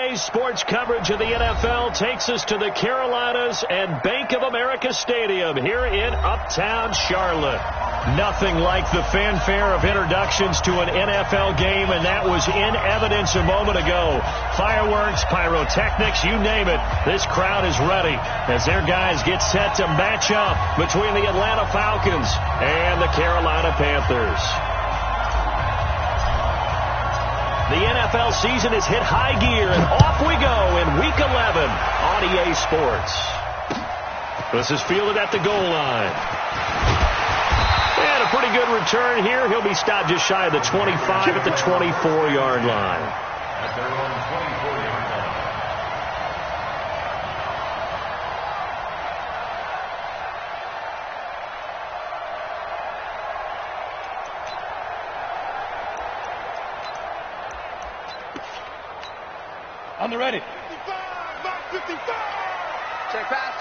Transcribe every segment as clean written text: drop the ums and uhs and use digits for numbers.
EA Sports coverage of the NFL takes us to the Carolinas and Bank of America Stadium here in Uptown Charlotte. Nothing like the fanfare of introductions to an NFL game, and that was in evidence a moment ago. Fireworks, pyrotechnics, you name it. This crowd is ready as their guys get set to match up between the Atlanta Falcons and the Carolina Panthers. The NFL season has hit high gear, and off we go in Week 11 on EA Sports. This is fielded at the goal line. And a pretty good return here. He'll be stopped just shy of the 25 at the 24-yard line. On the ready. 55. Check pass.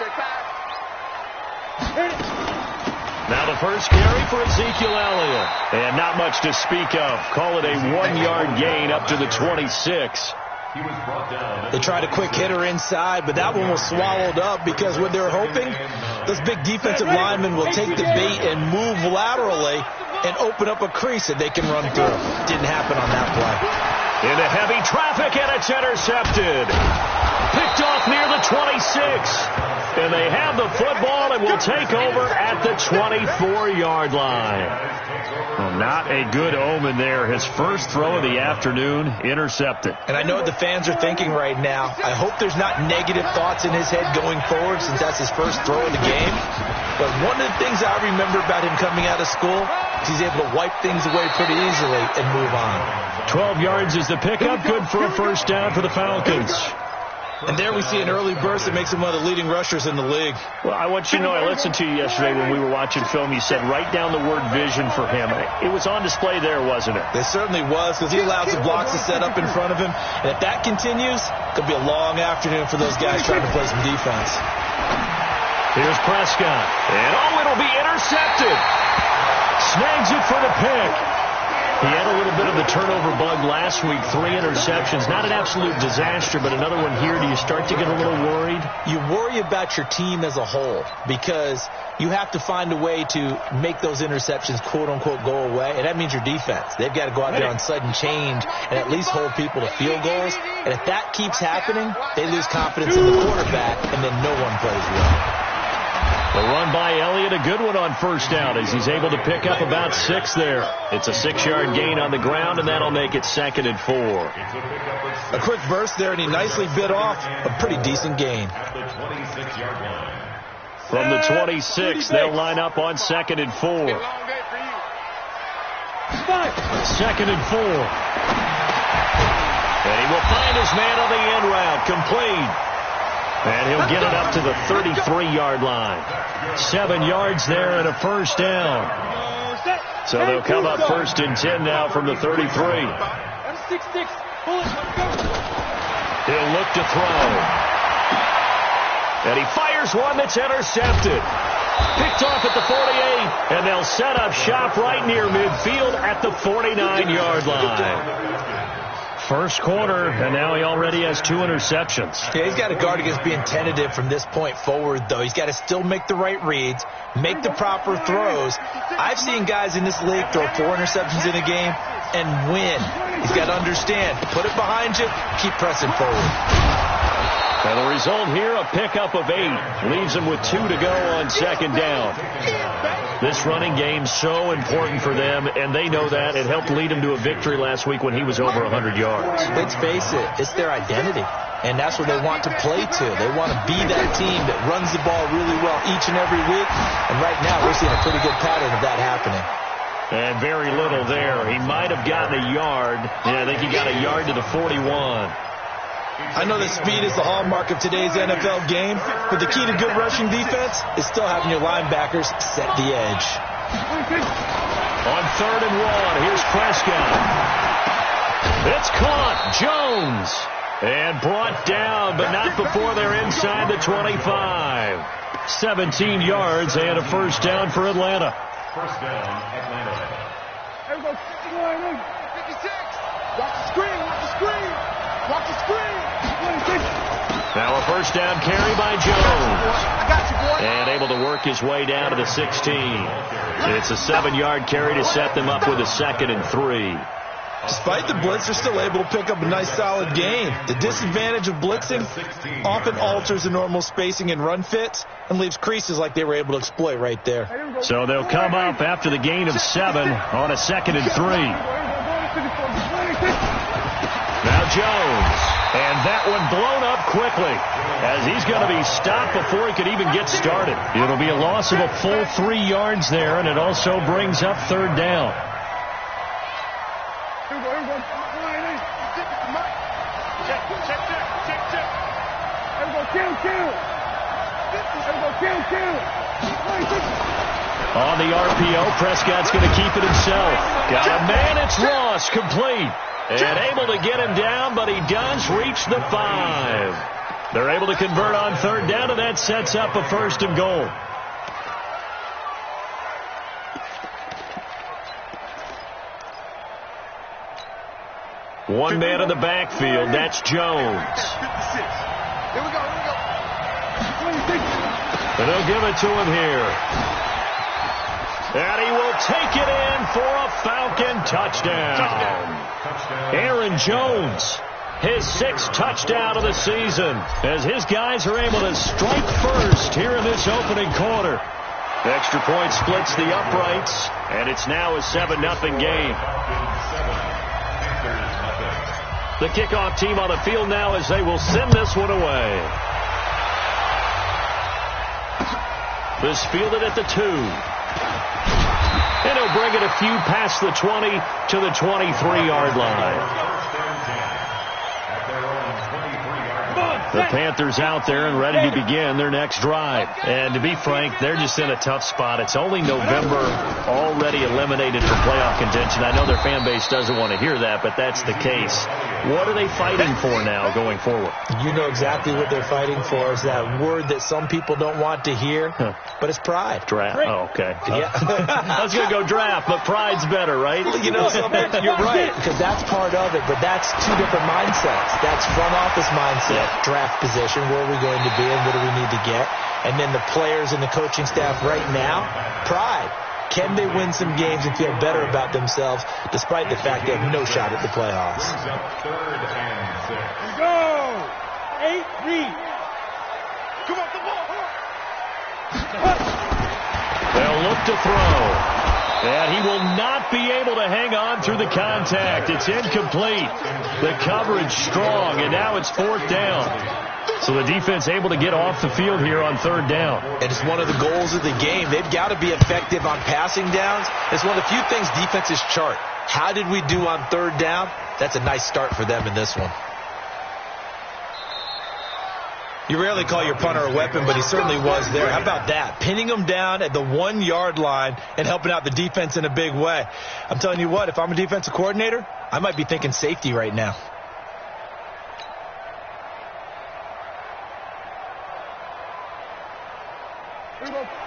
Now the first carry for Ezekiel Elliott. And not much to speak of. Call it a 1-yard gain up to the 26. They tried a quick hitter inside, but that one was swallowed up because what they were hoping, those big defensive linemen will take the bait and move laterally and open up a crease that they can run through. Didn't happen on that play. Into heavy traffic, and it's intercepted. Picked off near the 26. And they have the football and will take over at the 24-yard line. Well, not a good omen there. His first throw of the afternoon, intercepted. And I know what the fans are thinking right now. I hope there's not negative thoughts in his head going forward since that's his first throw of the game. But one of the things I remember about him coming out of school is he's able to wipe things away pretty easily and move on. 12 yards is the pickup. Good for a first down for the Falcons. And there we see an early burst that makes him one of the leading rushers in the league. Well, I want you to know, I listened to you yesterday when we were watching film. You said write down the word vision for him. It was on display there, wasn't it? It certainly was, because he allows the blocks to set up in front of him. And if that continues, it could be a long afternoon for those guys trying to play some defense. Here's Prescott. And, it'll be intercepted. Snags it for the pick. He had a little bit of the turnover bug last week, 3 interceptions. Not an absolute disaster, but another one here. Do you start to get a little worried? You worry about your team as a whole because you have to find a way to make those interceptions, quote-unquote, go away, and that means your defense. They've got to go out there on sudden change and at least hold people to field goals. And if that keeps happening, they lose confidence in the quarterback, and then no one plays well. The run by Elliott, a good one on first down as he's able to pick up about 6 there. It's a 6-yard gain on the ground, and that'll make it 2nd and 4. A quick burst there, and he nicely bit off a pretty decent gain. From the 26, they'll line up on 2nd and 4. 2nd and 4. And he will find his man on the end route, complete. And he'll get it up to the 33-yard line. 7 yards there and a first down. So they'll come up 1st and 10 now from the 33. He'll look to throw. And he fires one that's intercepted. Picked off at the 48, and they'll set up shop right near midfield at the 49-yard line. First quarter, and now he already has 2 interceptions. Yeah, he's got to guard against being tentative from this point forward, though. He's got to still make the right reads, make the proper throws. I've seen guys in this league throw 4 interceptions in a game and win. He's got to understand, put it behind you, keep pressing forward. And the result here, a pickup of 8. Leaves him with 2 to go on 2nd down. This running game so important for them, and they know that. It helped lead him to a victory last week when he was over 100 yards. Let's face it, it's their identity, and that's what they want to play to. They want to be that team that runs the ball really well each and every week, and right now we're seeing a pretty good pattern of that happening. And very little there. He might have gotten a yard. Yeah, I think he got a yard to the 41. I know that speed is the hallmark of today's NFL game, but the key to good rushing defense is still having your linebackers set the edge. On 3rd and 1, here's Prescott. It's caught. Jones. And brought down, but not before they're inside the 25. 17 yards and a first down for Atlanta. First down, Atlanta. 56. Watch the screen. Watch the screen. Now a first down carry by Jones. And able to work his way down to the 16. It's a 7-yard carry to set them up with a 2nd and 3. Despite the blitz, they're still able to pick up a nice solid gain. The disadvantage of blitzing often alters the normal spacing and run fits and leaves creases like they were able to exploit right there. So they'll come up after the gain of 7 on a 2nd and 3. Now Jones. And that one blown up quickly as he's going to be stopped before he could even get started. It'll be a loss of a full 3 yards there, and it also brings up 3rd down. On the RPO, Prescott's going to keep it himself. Got a man, it's Ross, complete. And able to get him down, but he does reach the 5. They're able to convert on 3rd down, and that sets up a 1st and goal. One man in the backfield, that's Jones. Here we go. And they'll give it to him here. And he will take it in for a Falcon touchdown. Aaron Jones, his 6th touchdown of the season, as his guys are able to strike first here in this opening quarter. Extra point splits the uprights, and it's now a 7-0 game. The kickoff team on the field now as they will send this one away. This fielded at the 2. And he'll bring it a few past the 20 to the 23-yard line. The Panthers out there and ready to begin their next drive. And to be frank, they're just in a tough spot. It's only November, already eliminated from playoff contention. I know their fan base doesn't want to hear that, but that's the case. What are they fighting for now going forward? You know exactly what they're fighting for. Is that word that some people don't want to hear, but it's pride. Draft. Oh, okay. Yeah. I was going to go draft, but pride's better, right? You know something? You're right, because that's part of it, but that's 2 different mindsets. That's front office mindset, draft position, where are we going to be and what do we need to get? And then the players and the coaching staff right now, pride. Can they win some games and feel better about themselves despite the fact they have no shot at the playoffs? Go! 8 read. Come on, the ball. They'll look to throw. And he will not be able to hang on through the contact. It's incomplete. The coverage strong, and now it's 4th down. So the defense able to get off the field here on 3rd down. And it's one of the goals of the game. They've got to be effective on passing downs. It's one of the few things defenses chart. How did we do on 3rd down? That's a nice start for them in this one. You rarely call your punter a weapon, but he certainly was there. How about that? Pinning him down at the 1-yard line and helping out the defense in a big way. I'm telling you what, if I'm a defensive coordinator, I might be thinking safety right now.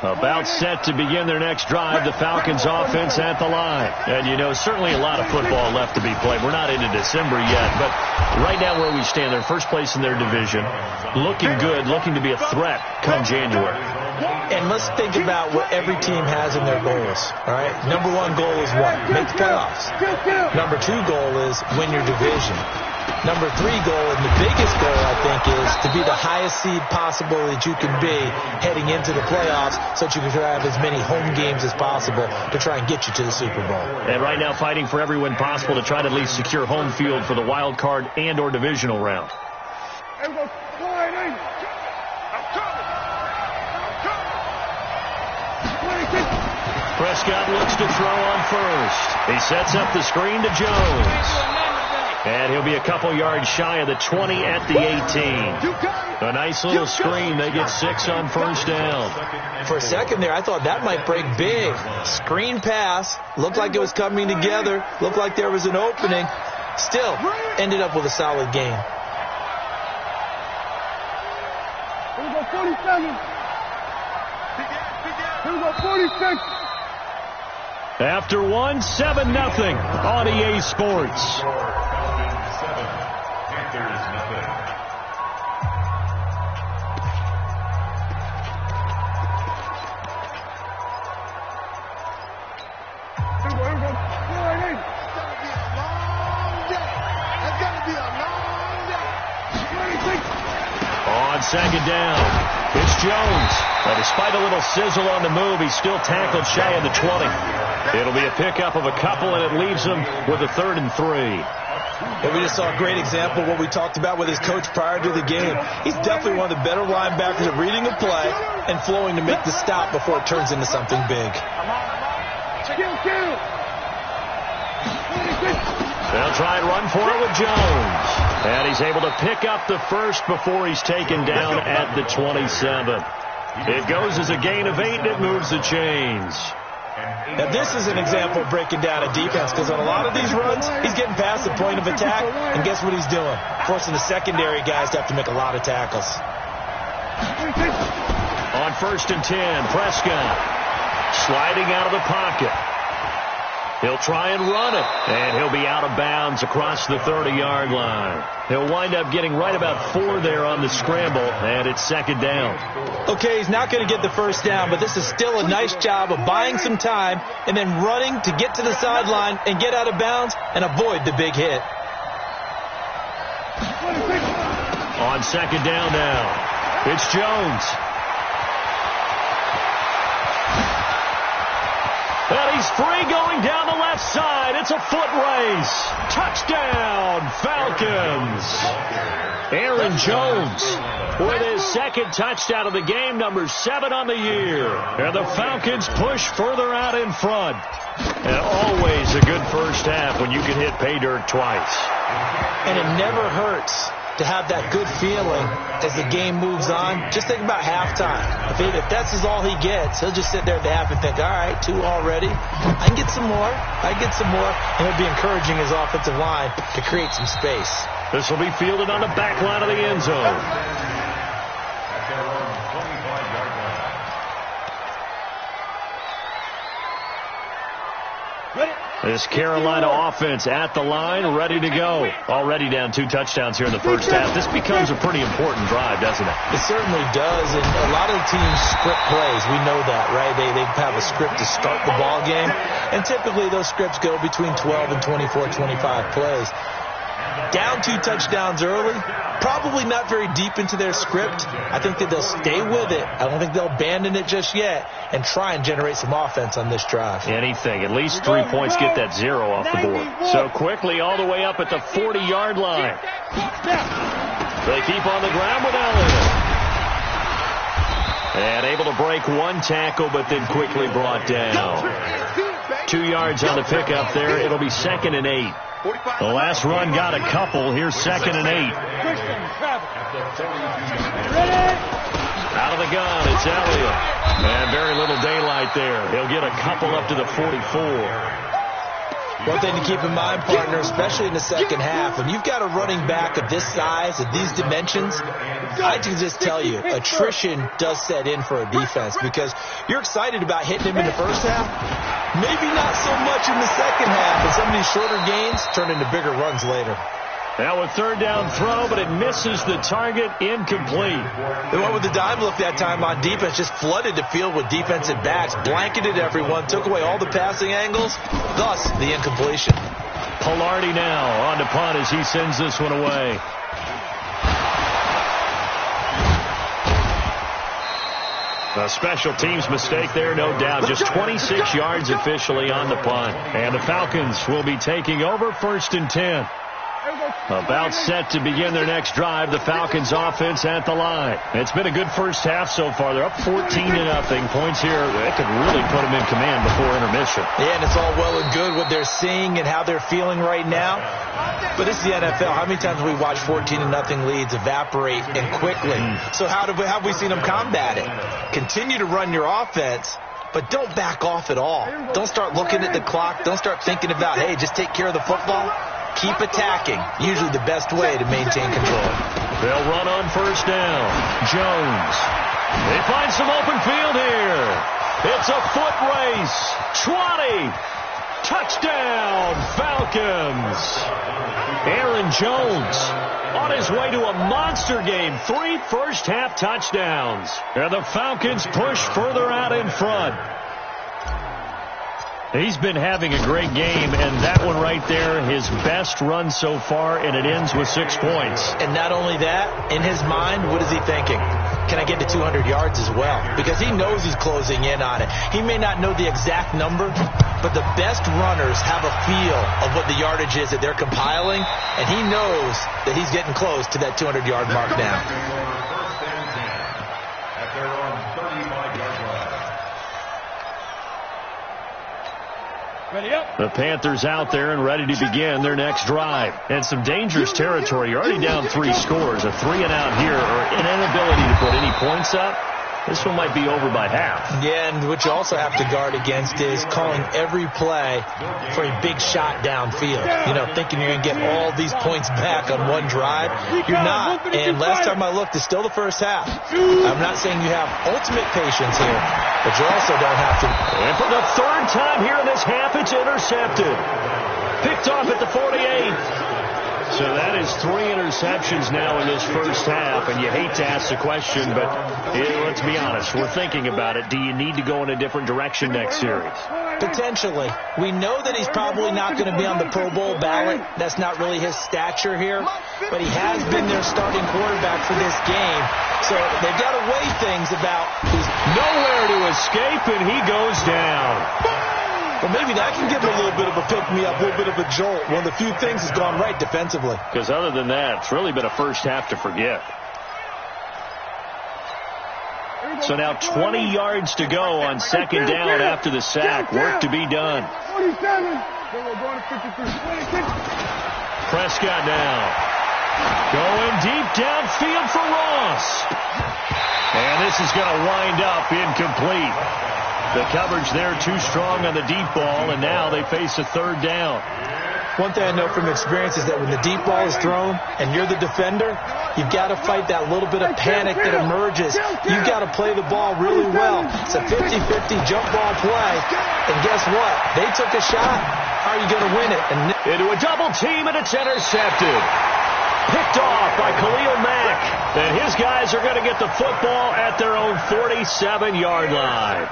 About set to begin their next drive, the Falcons offense at the line. And, you know, certainly a lot of football left to be played. We're not into December yet, but right now where we stand, they're first place in their division, looking good, looking to be a threat come January. And let's think about what every team has in their goals, all right? Number 1 goal is what? Make the playoffs. Number 2 goal is win your division. Number 3 goal, and the biggest goal, I think, is to be the highest seed possible that you can be heading into the playoffs so that you can have as many home games as possible to try and get you to the Super Bowl. And right now fighting for every win possible to try to at least secure home field for the wild card and or divisional round. Prescott looks to throw on first. He sets up the screen to Jones. And he'll be a couple yards shy of the 20 at the 18. A nice little screen. They get 6 on 1st down. For a second there, I thought that might break big. Screen pass. Looked like it was coming together. Looked like there was an opening. Still, ended up with a solid game. Here we go, 47. Here we go, 46. After 1, 7-0 on EA Sports. on second down. It's Jones. But despite a little sizzle on the move, he's still tackled shy of the 20. It'll be a pickup of a couple, and it leaves him with a 3rd and 3. And we just saw a great example of what we talked about with his coach prior to the game. He's definitely one of the better linebackers at reading a play and flowing to make the stop before it turns into something big. They'll try and run for it with Jones. And he's able to pick up the first before he's taken down at the 27. It goes as a gain of 8, and it moves the chains. Now, this is an example of breaking down a defense, because on a lot of these runs, he's getting past the point of attack, and guess what he's doing? Forcing the secondary guys to have to make a lot of tackles. On 1st and 10, Prescott sliding out of the pocket. He'll try and run it, and he'll be out of bounds across the 30-yard line. He'll wind up getting right about 4 there on the scramble, and it's 2nd down. Okay, he's not going to get the first down, but this is still a nice job of buying some time and then running to get to the sideline and get out of bounds and avoid the big hit. On 2nd down now, it's Jones. And he's free going down the left side. It's a foot race. Touchdown, Falcons. Aaron Jones with his 2nd touchdown of the game, number 7 on the year. And the Falcons push further out in front. And always a good first half when you can hit pay dirt twice. And it never hurts to have that good feeling as the game moves on. Just think about halftime. If that's all he gets, he'll just sit there at the half and think, all right, 2 already. I can get some more. And he'll be encouraging his offensive line to create some space. This will be fielded on the back line of the end zone. This Carolina offense at the line, ready to go. Already down 2 touchdowns here in the first half. This becomes a pretty important drive, doesn't it? It certainly does, and a lot of the teams script plays. We know that, right? They have a script to start the ball game, and typically those scripts go between 12 and 24, 25 plays. Down 2 touchdowns early, probably not very deep into their script. I think that they'll stay with it. I don't think they'll abandon it just yet and try and generate some offense on this drive. Anything. At least 3 points, get that 0 off the board. So quickly all the way up at the 40-yard line. They keep on the ground with Elliott. And able to break 1 tackle, but then quickly brought down. 2 yards on the pickup there. It'll be 2nd and 8. The last run got a couple. Here's 2nd and 8. Out of the gun, it's Elliott. And very little daylight there. He'll get a couple up to the 44. One thing to keep in mind, partner, especially in the second half, when you've got a running back of this size, of these dimensions, I can just tell you, attrition does set in for a defense, because you're excited about hitting him in the first half. Maybe not so much in the second half, and some of these shorter gains turn into bigger runs later. Now a 3rd down throw, but it misses the target, incomplete. They went with the dime look that time on defense, just flooded the field with defensive backs, blanketed everyone, took away all the passing angles, thus the incompletion. Polardi now on to punt as he sends this one away. A special teams mistake there, no doubt. Just 26 yards officially on the punt. And the Falcons will be taking over 1st and 10. About set to begin their next drive. The Falcons offense at the line. It's been a good first half so far. They're up 14-0. Points here. They could really put them in command before intermission. Yeah, and it's all well and good what they're seeing and how they're feeling right now. But this is the NFL. How many times have we watched 14-0 leads evaporate and quickly? So how have we seen them combat it? Continue to run your offense, but don't back off at all. Don't start looking at the clock. Don't start thinking about, hey, just take care of the football. Keep attacking. Usually the best way to maintain control. They'll run on 1st down. Jones. They find some open field here. It's a foot race. 20. Touchdown, Falcons. Aaron Jones on his way to a monster game. 3 first-half touchdowns. And the Falcons push further out in front. He's been having a great game, and that one right there, his best run so far, and it ends with 6 points. And not only that, in his mind, what is he thinking? Can I get to 200 yards as well? Because he knows he's closing in on it. He may not know the exact number, but the best runners have a feel of what the yardage is that they're compiling, and he knows that he's getting close to that 200-yard mark now. The Panthers out there and ready to begin their next drive. And some dangerous territory. You're already down 3 scores. A 3-and-out here or an inability to put any points up. This one might be over by half. Yeah, and what you also have to guard against is calling every play for a big shot downfield. You know, thinking you're going to get all these points back on one drive. You're not. And last time I looked, it's still the first half. I'm not saying you have ultimate patience here, but you also don't have to. And for the 3rd time here in this half, it's intercepted. Picked off at the 48. So that is 3 interceptions now in this first half, and you hate to ask the question, but let's be honest, we're thinking about it. Do you need to go in a different direction next series? Potentially. We know that he's probably not going to be on the Pro Bowl ballot. That's not really his stature here, but he has been their starting quarterback for this game. So they've got to weigh things about his nowhere to escape, and he goes down. Well, maybe that can give him a little bit of a pick-me-up, a little bit of a jolt. One of the few things has gone right defensively. Because other than that, it's really been a first half to forget. So now 20 yards to go on 2nd down after the sack. Work to be done. Prescott now. Going deep downfield for Ross. And this is going to wind up incomplete. The coverage there too strong on the deep ball, and now they face a 3rd down. One thing I know from experience is that when the deep ball is thrown and you're the defender, you've got to fight that little bit of panic that emerges. You've got to play the ball really well. It's a 50-50 jump ball play, and guess what? They took a shot. How are you going to win it? And into a double team, and it's intercepted. Picked off by Khalil Mack. And his guys are going to get the football at their own 47-yard line.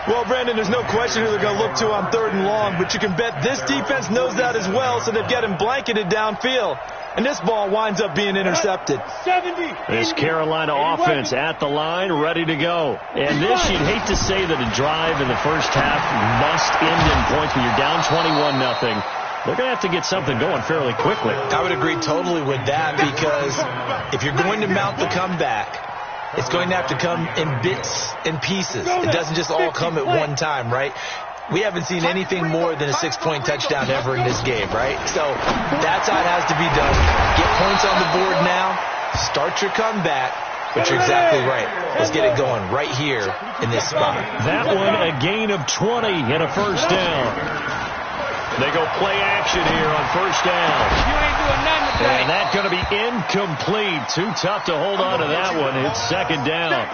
Well, Brandon, there's no question who they're going to look to on 3rd and long, but you can bet this defense knows that as well, so they've got him blanketed downfield. And this ball winds up being intercepted. This Carolina offense at the line, ready to go. And this, you'd hate to say that a drive in the first half must end in points when you're down 21-0. They're going to have to get something going fairly quickly. I would agree totally with that, because if you're going to mount the comeback, it's going to have to come in bits and pieces. It doesn't just all come at one time, right? We haven't seen anything more than a 6-point touchdown ever in this game, right? So that's how it has to be done. Get points on the board now. Start your comeback. But you're exactly right. Let's get it going right here in this spot. That one a gain of 20 and a 1st down. They go play action here on 1st down. You ain't doing nothing today. And that's going to be incomplete. Too tough to hold on to that one. It's 2nd down.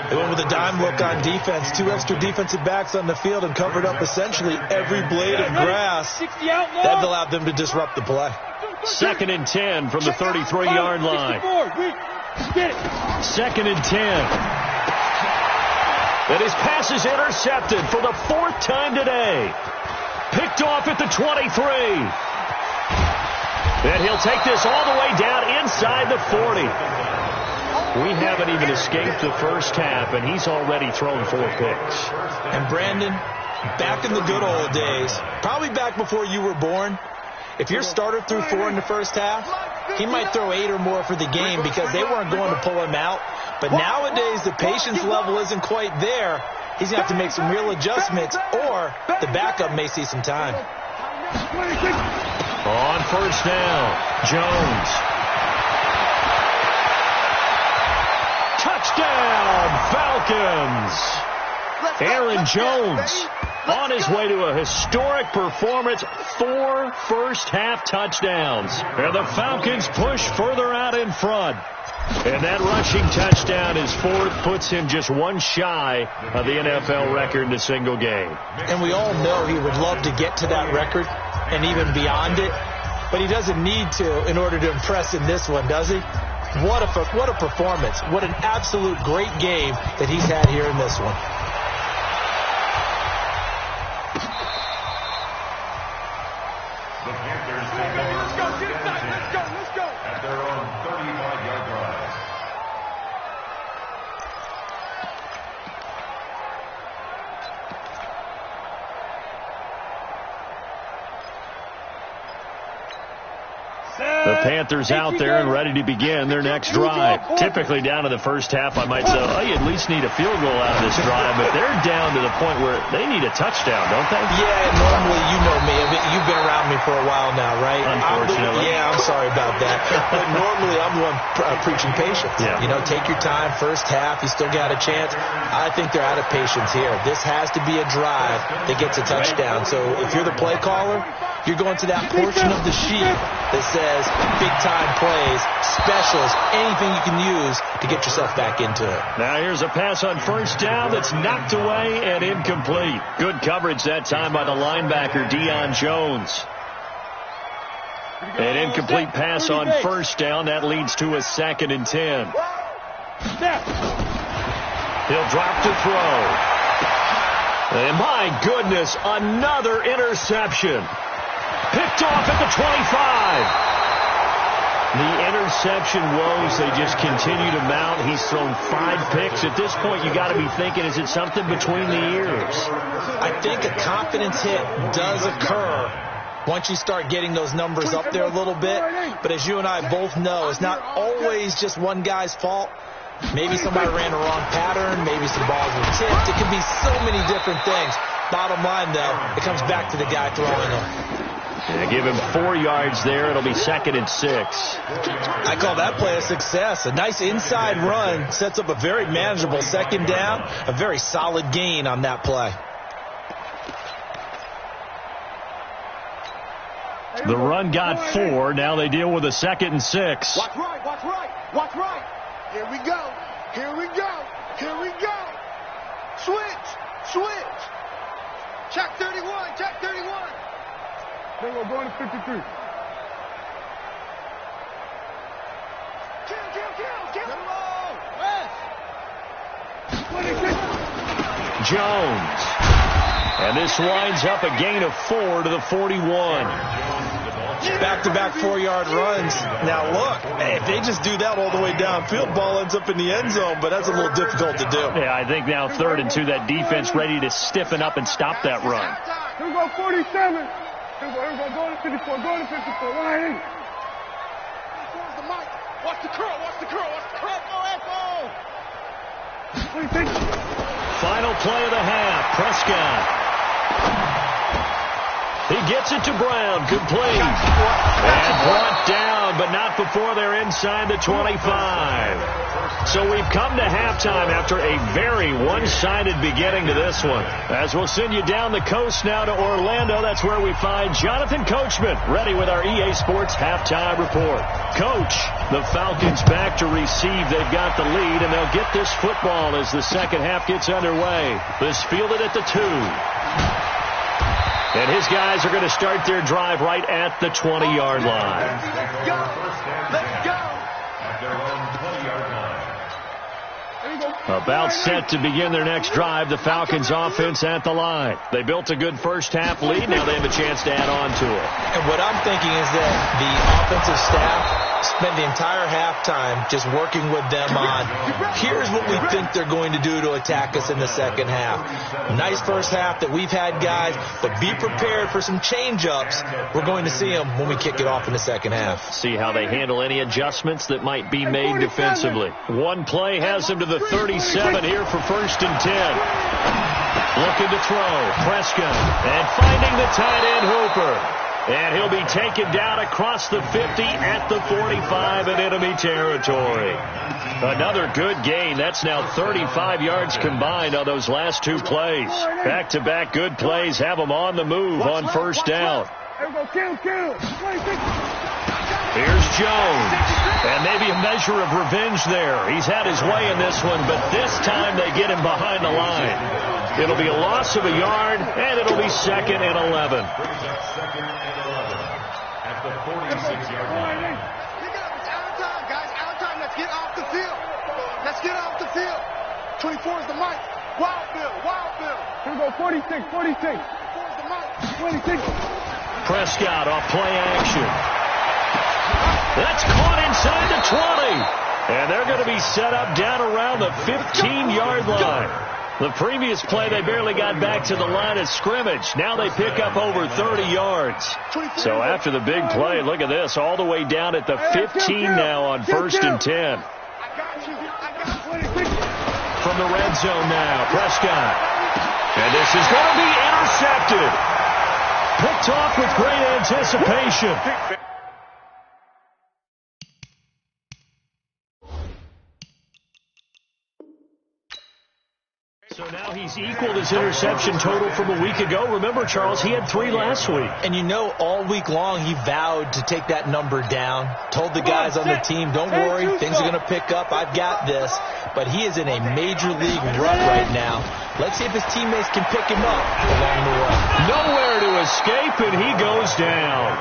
They went with a dime look on defense. 2 extra defensive backs on the field and covered up essentially every blade of grass. That allowed them to disrupt the play. 2nd and 10 from the 33-yard line. 2nd and 10. And his pass is intercepted for the 4th time today. Picked off at the 23. And he'll take this all the way down inside the 40. We haven't even escaped the first half, and he's already thrown 4 picks. And Brandon, back in the good old days, probably back before you were born, if your starter threw 4 in the first half, he might throw 8 or more for the game because they weren't going to pull him out. But nowadays, the patience level isn't quite there. He's going to have to make some real adjustments, or the backup may see some time. On 1st down, Jones. Touchdown, Falcons. Aaron Jones on his way to a historic performance. 4 first-half touchdowns. And the Falcons push further out in front. And that rushing touchdown, his 4th, puts him just 1 shy of the NFL record in a single game. And we all know he would love to get to that record and even beyond it, but he doesn't need to in order to impress in this one, does he? What a performance. What an absolute great game that he's had here in this one. The Panthers out there and ready to begin their next drive. Typically down to the first half, I might say, oh, you at least need a field goal out of this drive, but they're down to the point where they need a touchdown, don't they? Yeah, normally, you know me. You've been around me for a while now, right? Unfortunately. I'm sorry about that. But normally, I'm the one preaching patience. Yeah. You know, take your time. First half, you still got a chance. I think they're out of patience here. This has to be a drive that gets a touchdown. So if you're the play caller, you're going to that portion of the sheet that says big-time plays, specials, anything you can use to get yourself back into it. Now here's a pass on first down that's knocked away and incomplete. Good coverage that time by the linebacker, Deion Jones. An incomplete pass on first down. That leads to a 2nd and 10. He'll drop to throw. And my goodness, another interception. Picked off at the 25. The interception woes, they just continue to mount. He's thrown 5 picks. At this point, you got to be thinking, is it something between the ears? I think a confidence hit does occur once you start getting those numbers up there a little bit. But as you and I both know, it's not always just one guy's fault. Maybe somebody ran a wrong pattern. Maybe some balls were tipped. It could be so many different things. Bottom line, though, it comes back to the guy throwing them. Yeah, give him 4 yards there. It'll be 2nd and 6. I call that play a success. A nice inside run sets up a very manageable 2nd down. A very solid gain on that play. The run got 4. Now they deal with a 2nd and 6. Watch right, watch right, watch right. Here we go, here we go, here we go. Switch, switch. Check 31, check 31. Then we're going to 53. Kill. West. Jones. And this winds up a gain of 4 to the 41. Back-to-back 4-yard runs. Now, look, if they just do that all the way downfield, ball ends up in the end zone, but that's a little difficult to do. Yeah, I think now 3rd and 2, that defense ready to stiffen up and stop that run. Here we go, 47. Here we go, go to 54, go to 54. Line in. Where's the mic? Watch the curl, watch the curl, watch the curl. Echo. What do you think? Final play of the half, Prescott. He gets it to Brown, complete. And brought down, but not before they're inside the 25. So we've come to halftime after a very one-sided beginning to this one. As we'll send you down the coast now to Orlando, that's where we find Jonathan Coachman, ready with our EA Sports Halftime Report. Coach, the Falcons back to receive. They've got the lead, and they'll get this football as the second half gets underway. This fielded at the 2. And his guys are going to start their drive right at the 20-yard line. Let's go. Let's go. About set to begin their next drive, the Falcons offense at the line. They built a good first half lead. Now they have a chance to add on to it. And what I'm thinking is that the offensive staff spent the entire halftime just working with them on, here's what we think they're going to do to attack us in the second half. Nice first half that we've had, guys, but be prepared for some change-ups. We're going to see them when we kick it off in the second half. See how they handle any adjustments that might be made defensively. One play has them to the 37 here for 1st and 10. Looking to throw, Prescott, and finding the tight end Hooper. And he'll be taken down across the 50 at the 45 in enemy territory. Another good gain. That's now 35 yards combined on those last 2 plays. Back-to-back good plays have them on the move on first down. Here's Jones. And maybe a measure of revenge there. He's had his way in this one, but this time they get him behind the line. It'll be a loss of a yard, and it'll be 2nd and 11. At the 46-yard line. It's out of time, guys. Out of time. Let's get off the field. Let's get off the field. 24 is the mic. Wild Bill. Wild Bill. Here we go. 46. 46. 24 is the mic. 26. Prescott off play action. That's caught inside the 20. And they're going to be set up down around the 15-yard line. The previous play, they barely got back to the line of scrimmage. Now they pick up over 30 yards. So after the big play, look at this, all the way down at the 15 now on 1st and 10. From the red zone now, Prescott. And this is going to be intercepted. Picked off with great anticipation. So now he's equaled his interception total from a week ago. Remember, Charles, he had 3 last week. And you know, all week long he vowed to take that number down. Told the guys on the team, don't worry, things are going to pick up. I've got this. But he is in a major league rut right now. Let's see if his teammates can pick him up along the way. Nowhere to escape, and he goes down.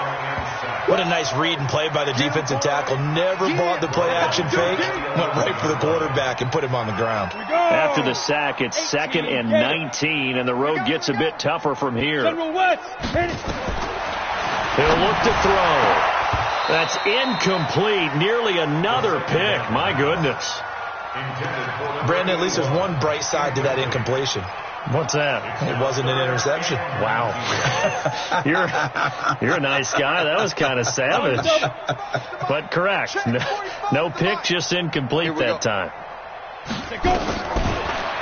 What a nice read and play by the defensive tackle. Never bought the play-action fake. Went right for the quarterback and put him on the ground. After the sack, it's 2nd and 19, and the road gets a bit tougher from here. He'll look to throw. That's incomplete. Nearly another pick. My goodness. Brandon, at least there's one bright side to that incompletion. What's that? It wasn't an interception. Wow. You're a nice guy. That was kind of savage. But correct. No pick, just incomplete that time.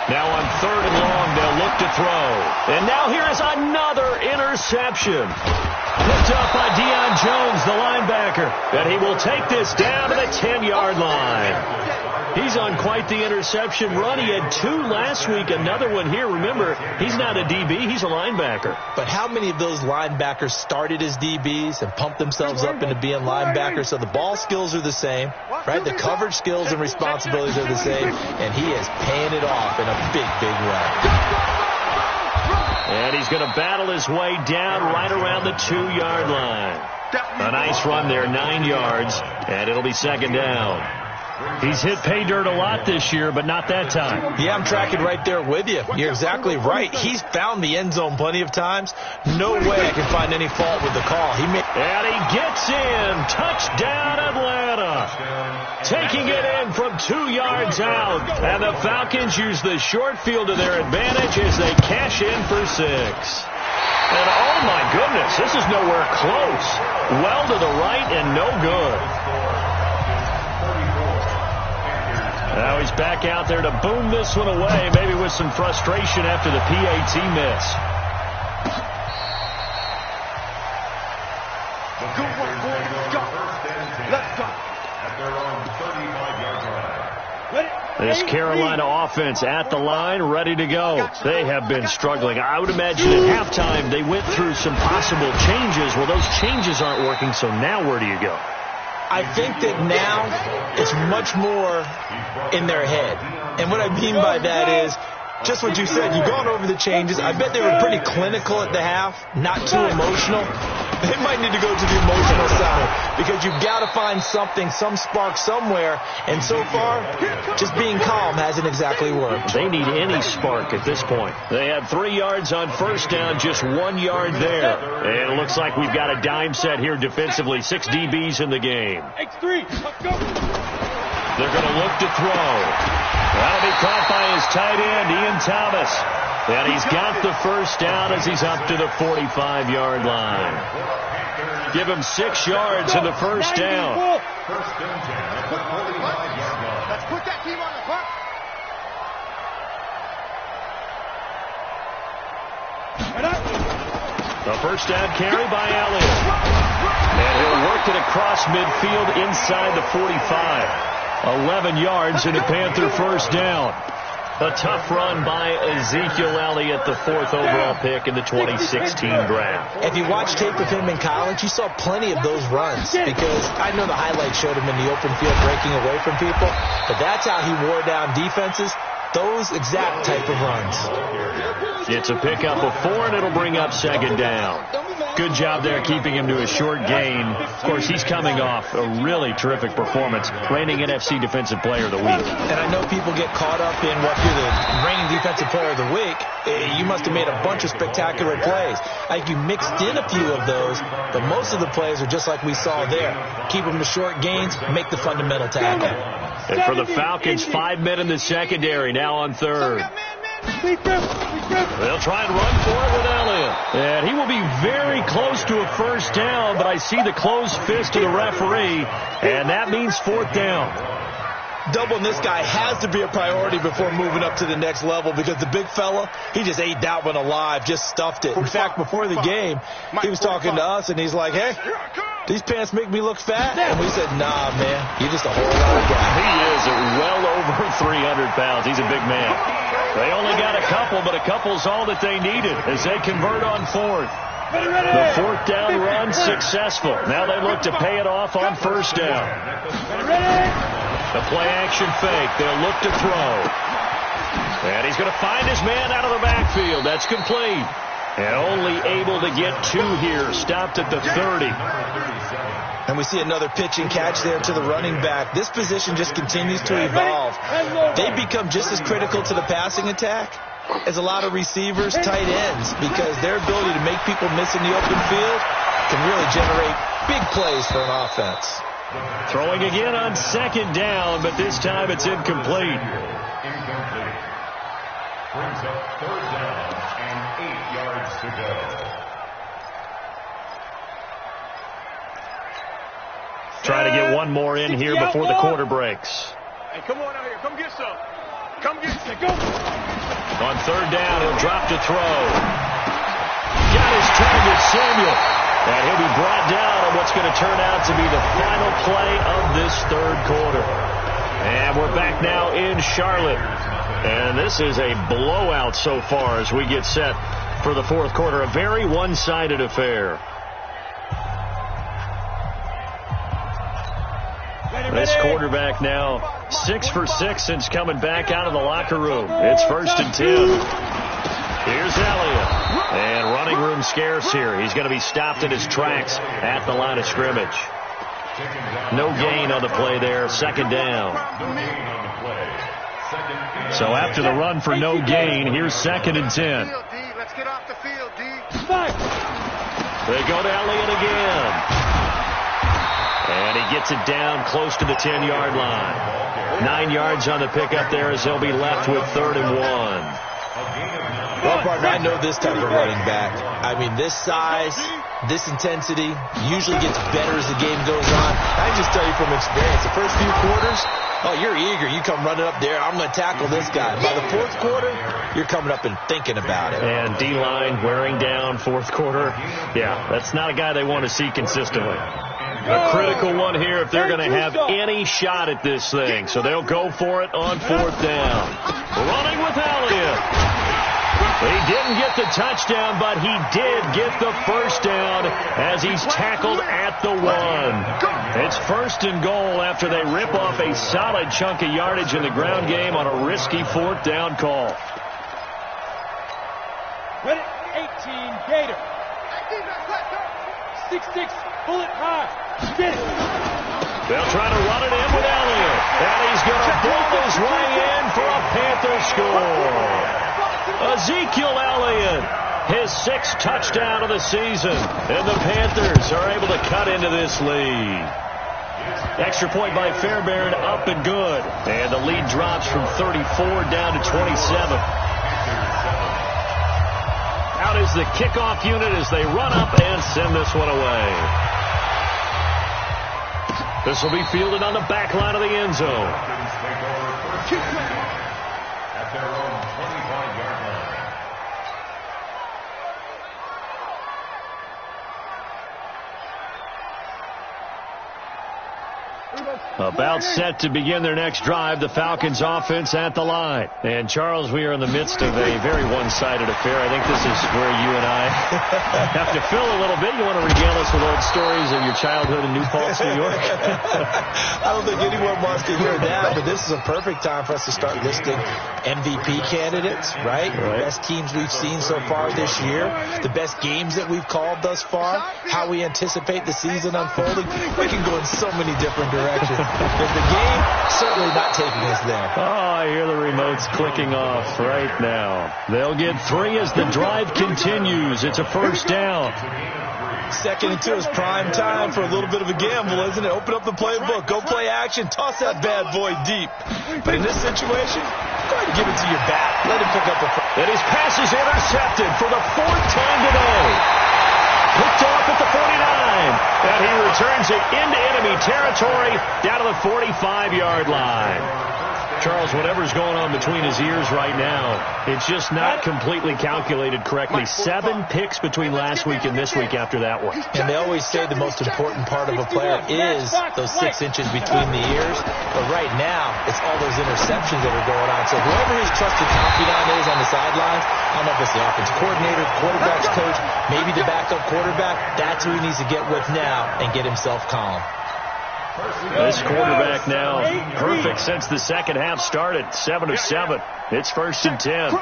Now on 3rd and long, they'll look to throw. And now here is another interception. Picked up by Deion Jones, the linebacker. And he will take this down to the 10-yard line. He's on quite the interception run. He had 2 last week, another one here. Remember, he's not a DB, he's a linebacker. But how many of those linebackers started as DBs and pumped themselves up into being linebackers? So the ball skills are the same, right? The coverage skills and responsibilities are the same, and he is paying it off in a big, big way. And he's going to battle his way down right around the 2-yard line. A nice run there, 9 yards, and it'll be 2nd down. He's hit pay dirt a lot this year, but not that time. Yeah, I'm tracking right there with you. You're exactly right. He's found the end zone plenty of times. No way I can find any fault with the call. And he gets in. Touchdown, Atlanta. Taking it in from 2 yards out. And the Falcons use the short field to their advantage as they cash in for 6. And oh my goodness, this is nowhere close. Well to the right and no good. Now he's back out there to boom this one away, maybe with some frustration after the PAT miss. Good work, boys. Let's go. Let's go. This Carolina offense at the line, ready to go. They have been struggling. I would imagine at halftime they went through some possible changes. Well, those changes aren't working, so now where do you go? I think that now it's much more in their head. And what I mean by that is just what you said. You've gone over the changes. I bet they were pretty clinical at the half, not too emotional. They might need to go to the emotional side because you've got to find something, some spark somewhere. And so far, just being calm hasn't exactly worked. They need any spark at this point. They had 3 yards on 1st down, just 1 yard there. And it looks like we've got a dime set here defensively. 6 DBs in the game. X3, let's go. They're going to look to throw. That'll be caught by his tight end, Ian Thomas. And he's got the 1st down as he's up to the 45-yard line. Give him 6 yards in the 1st down. Let's put that team on the clock. The 1st down carry by Elliott. And he'll work it across midfield inside the 45. 11 yards and a Panther 1st down. A tough run by Ezekiel Elliott, the 4th overall pick in the 2016 draft. If you watch tape of him in college, you saw plenty of those runs because I know the highlights showed him in the open field breaking away from people, but that's how he wore down defenses, those exact type of runs. It's a pickup of 4, and it'll bring up 2nd down. Good job there keeping him to a short gain. Of course, he's coming off a really terrific performance, reigning NFC Defensive Player of the Week. And I know people get caught up in what you're the reigning Defensive Player of the Week. You must have made a bunch of spectacular plays. I think you mixed in a few of those, but most of the plays are just like we saw there. Keep them to short gains, make the fundamental tackle. And for the Falcons, 5 men in the secondary, now on 3rd. They'll try and run for it with Elliott. And he will be very close to a first down, but I see the closed fist of the referee, and that means fourth down. Doubling this guy has to be a priority before moving up to the next level, because the big fella, he just ate that one alive, just stuffed it. In fact, before the game, he was talking to us, and he's like, hey, these pants make me look fat? And we said, nah, man, you're just a whole lot of guy. He is well over 300 pounds. He's a big man. They only got a couple, but a couple's all that they needed as they convert on fourth. The fourth down run successful. Now they look to pay it off on first down. The play-action fake. They'll look to throw. And he's going to find his man out of the backfield. That's complete. And only able to get two here. Stopped at the 30. And we see another pitch and catch there to the running back. This position just continues to evolve. They become just as critical to the passing attack as a lot of receivers, tight ends, because their ability to make people miss in the open field can really generate big plays for an offense. Throwing again on second down, but this time it's incomplete. Brings up third down and 8 yards to go. Trying to get one more in here before the quarter breaks. Hey, come on out here. Come get some. Come get some. Go. On third down, he'll drop to throw. Got his target, Samuel. And he'll be brought down on what's going to turn out to be the final play of this third quarter. And we're back now in Charlotte. And this is a blowout so far as we get set for the fourth quarter. A very one-sided affair. This quarterback now 6 for 6 since coming back out of the locker room. It's 1st and 10. Here's Elliott. And running room scarce here. He's going to be stopped in his tracks at the line of scrimmage. No gain on the play there. 2nd down. So after the run for no gain, here's 2nd and 10. Let's get off the field, D. They go to Elliott again. And he gets it down close to the 10-yard line. 9 yards on the pickup there as they'll be left with 3rd and 1. Well, partner, I know this type of running back. I mean, this size, this intensity usually gets better as the game goes on. I can just tell you from experience, the first few quarters, oh, you're eager. You come running up there. I'm going to tackle this guy. By the fourth quarter, you're coming up and thinking about it. And D-line wearing down fourth quarter. Yeah, that's not a guy they want to see consistently. A critical one here if they're going to have any shot at this thing. So they'll go for it on 4th down. Running with Elliott. He didn't get the touchdown, but he did get the first down as he's tackled at the 1. It's 1st and goal after they rip off a solid chunk of yardage in the ground game on a risky 4th down call. Ready, 18, Gator. 6-6, bullet high. Get it. They'll try to run it in with Elliott. And he's going to blow his way in for a Panther score. Ezekiel Elliott, his 6th touchdown of the season. And the Panthers are able to cut into this lead. Extra point by Fairbairn, up and good. And the lead drops from 34 down to 27. Out is the kickoff unit as they run up and send this one away. This will be fielded on the back line of the end zone. At their own 25-yard line. About set to begin their next drive, the Falcons offense at the line. And Charles, we are in the midst of a very one-sided affair. I think this is where you and I have to fill a little bit. You want to regale us with old stories of your childhood in New Paltz, New York? I don't think anyone wants to hear that, but this is a perfect time for us to start listing MVP candidates, right? The best teams we've seen so far this year, the best games that we've called thus far, how we anticipate the season unfolding. We can go in so many different directions. But the game certainly not taking us there. Oh, I hear the remotes clicking off right now. They'll get 3 as the drive continues. It's a 1st down. 2nd and 2 is prime time for a little bit of a gamble, isn't it? Open up the playbook. Go play action. Toss that bad boy deep. But in this situation, Go ahead and give it to your back. Let him pick up the... And his pass is intercepted for the fourth time today. Picked off at the 49. And he returns it into enemy territory down to the 45-yard line. Charles, whatever's going on between his ears right now, it's just not completely calculated correctly. 7 picks between last week and this week after that one. And they always say the most important part of a player is those 6 inches between the ears. But right now, it's all those interceptions that are going on. So whoever his trusted confidant is on the sidelines, I don't know if it's the offense coordinator, quarterback's coach, maybe the backup quarterback, that's who he needs to get with now and get himself calm. This quarterback now perfect since the second half started. 7 of 7. It's 1st and 10.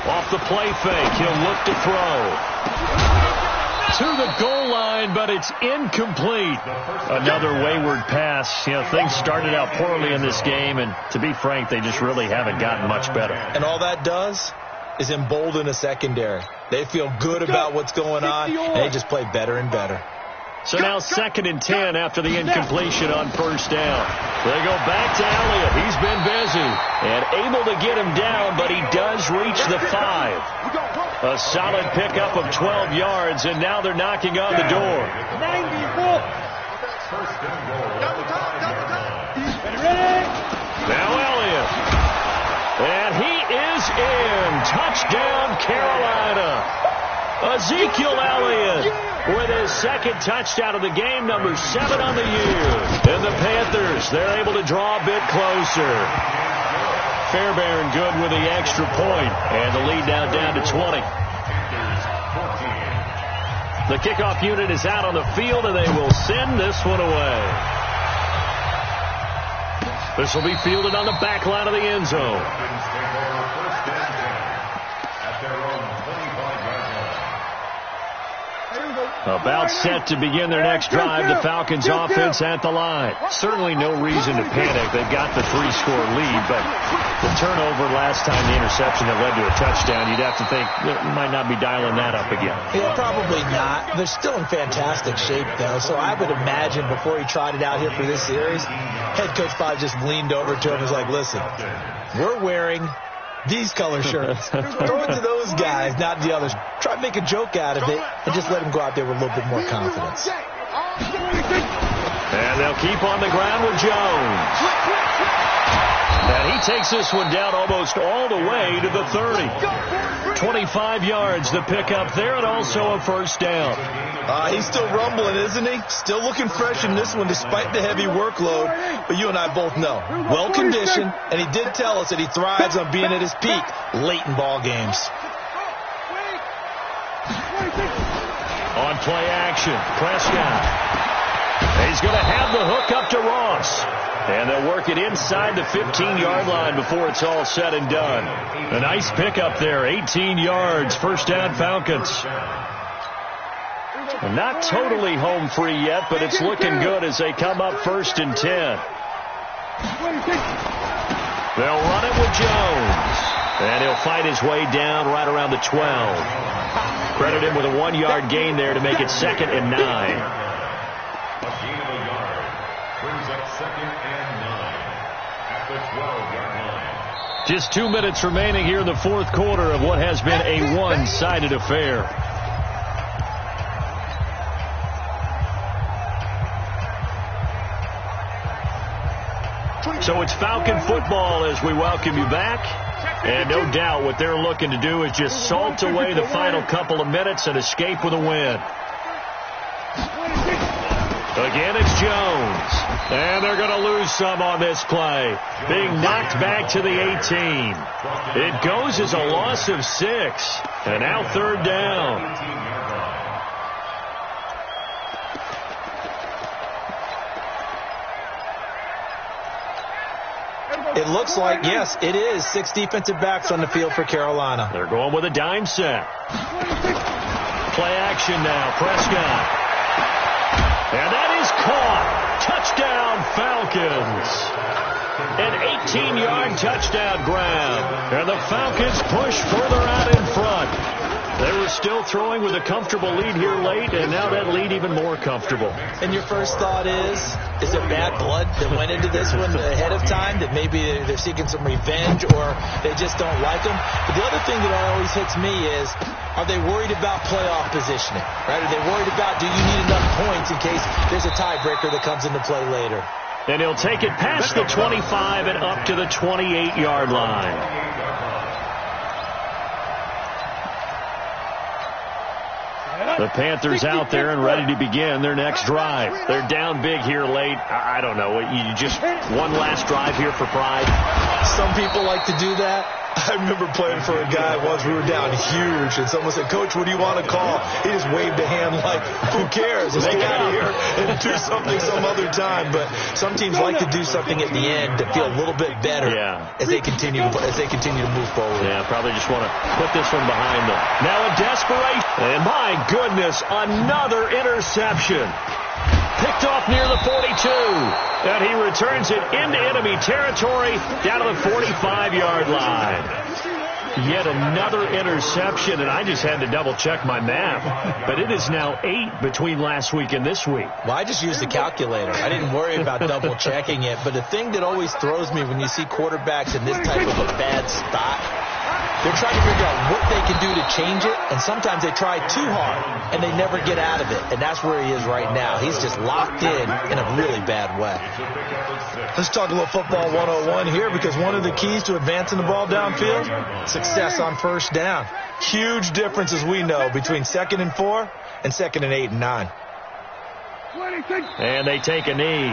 Off the play fake, he'll look to throw. To the goal line, but it's incomplete. Another wayward pass. You know, things started out poorly in this game, and to be frank, they just really haven't gotten much better. And all that does is embolden a secondary. They feel good about what's going on, and they just play better and better. So now 2nd and 10 after the incompletion on 1st down. They go back to Elliott. He's been busy and able to get him down, but he does reach the 5. A solid pickup of 12 yards, and now they're knocking on the door. 94. Now Elliott. And he is in. Touchdown, Carolina. Ezekiel Elliott with his 2nd touchdown of the game, number 7 on the year. And the Panthers, they're able to draw a bit closer. Fairbairn good with the extra point, and the lead now down to 20. The kickoff unit is out on the field, and they will send this one away. This will be fielded on the back line of the end zone. About set to begin their next drive, the Falcons offense at the line. Certainly no reason to panic. They've got the 3-score lead, but the turnover last time, the interception that led to a touchdown, you'd have to think you might not be dialing that up again. Yeah, probably not. They're still in fantastic shape, though, so I would imagine before he tried it out here for this series, head coach probably just leaned over to him and was like, listen, we're wearing these color shirts. Throw it to those guys, not the others. Try to make a joke out of it and just let them go out there with a little bit more confidence. And they'll keep on the ground with Jones. And he takes this one down almost all the way to the 30. 25 yards to pick up there, and also a 1st down. He's still rumbling, isn't he? Still looking fresh in this one despite the heavy workload. But you and I both know, well-conditioned, and he did tell us that he thrives on being at his peak late in ball games. On play action, Prescott. He's going to have the hook up to Ross. And they'll work it inside the 15-yard line before it's all said and done. A nice pickup there, 18 yards, 1st down Falcons. Not totally home free yet, but it's looking good as they come up 1st and 10. They'll run it with Jones. And he'll fight his way down right around the 12. Credit him with a 1-yard gain there to make it 2nd and 9. A gain of a yard brings up 2nd and 9 at the 12-yard line. Just 2 minutes remaining here in the 4th quarter of what has been a one-sided affair. So it's Falcon football as we welcome you back. And no doubt what they're looking to do is just salt away the final couple of minutes and escape with a win. Again, it's Jones. And they're going to lose some on this play. Being knocked back to the 18. It goes as a loss of 6. And now 3rd down. It looks like, yes, it is 6 defensive backs on the field for Carolina. They're going with a dime set. Play action now, Prescott. And that is caught. Touchdown, Falcons. An 18-yard touchdown grab. And the Falcons push further out in front. They were still throwing with a comfortable lead here late, and now that lead even more comfortable. And your first thought is there bad blood that went into this one ahead of time, that maybe they're seeking some revenge or they just don't like them? But the other thing that always hits me is, are they worried about playoff positioning? Right? Are they worried about, do you need enough points in case there's a tiebreaker that comes into play later? And he'll take it past the 25 and up to the 28-yard line. The Panthers out there and ready to begin their next drive. They're down big here late. I don't know. You just one last drive here for pride. Some people like to do that. I remember playing for a guy once. We were down huge, and someone said, "Coach, what do you want to call?" He just waved a hand like, "Who cares? Let's get out of here and do something some other time." But some teams like to do something at the end to feel a little bit better as they continue to move forward. Yeah, probably just want to put this one behind them. Now a desperation, and my goodness, another interception. Picked off near the 42. And he returns it into enemy territory down to the 45-yard line. Yet another interception, and I just had to double-check my math. But it is now 8 between last week and this week. Well, I just used the calculator. I didn't worry about double-checking it. But the thing that always throws me when you see quarterbacks in this type of a bad spot, they're trying to figure out what they can do to change it, and sometimes they try too hard, and they never get out of it. And that's where he is right now. He's just locked in a really bad way. Let's talk a little football 101 here, because one of the keys to advancing the ball downfield, success on first down. Huge difference, as we know, between 2nd and 4 and 2nd and 8 and 9. And they take a knee.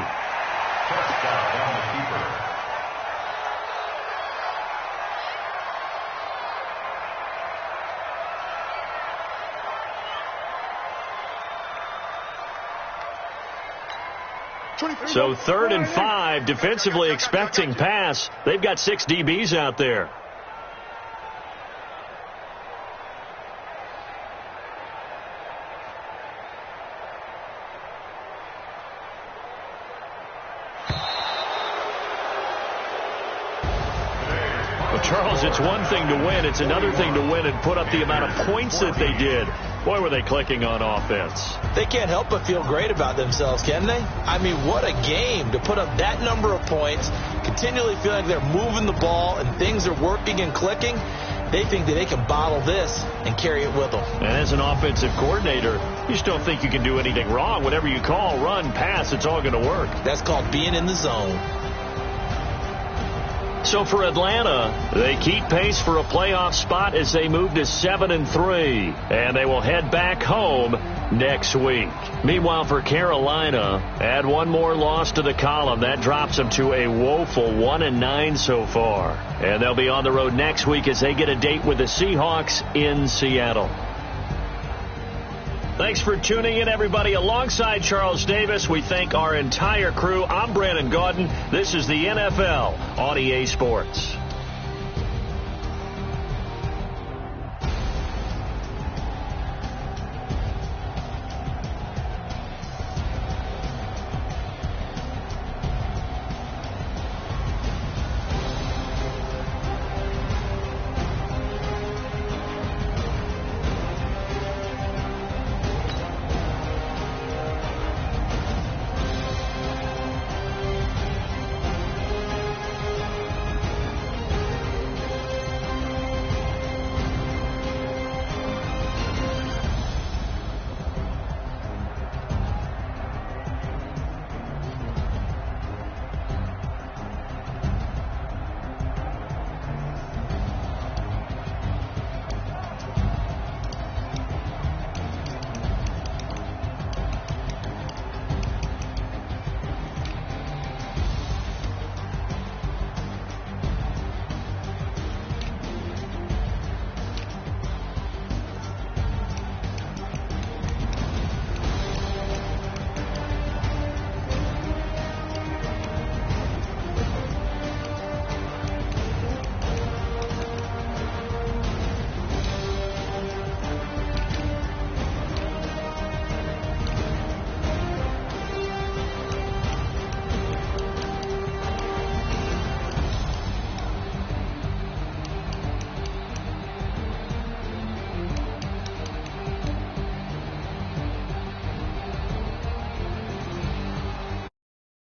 So 3rd and 5, defensively expecting pass. They've got 6 DBs out there. Well, Charles, it's one thing to win. It's another thing to win and put up the amount of points that they did. Boy, were they clicking on offense. They can't help but feel great about themselves, can they? I mean, what a game to put up that number of points, continually feel like they're moving the ball and things are working and clicking. They think that they can bottle this and carry it with them. And as an offensive coordinator, you just don't think you can do anything wrong. Whatever you call, run, pass, it's all going to work. That's called being in the zone. So for Atlanta, they keep pace for a playoff spot as they move to 7-3, and they will head back home next week. Meanwhile, for Carolina, add one more loss to the column. That drops them to a woeful 1-9 so far. And they'll be on the road next week as they get a date with the Seahawks in Seattle. Thanks for tuning in, everybody. Alongside Charles Davis, we thank our entire crew. I'm Brandon Gaudin. This is the NFL on EA Sports.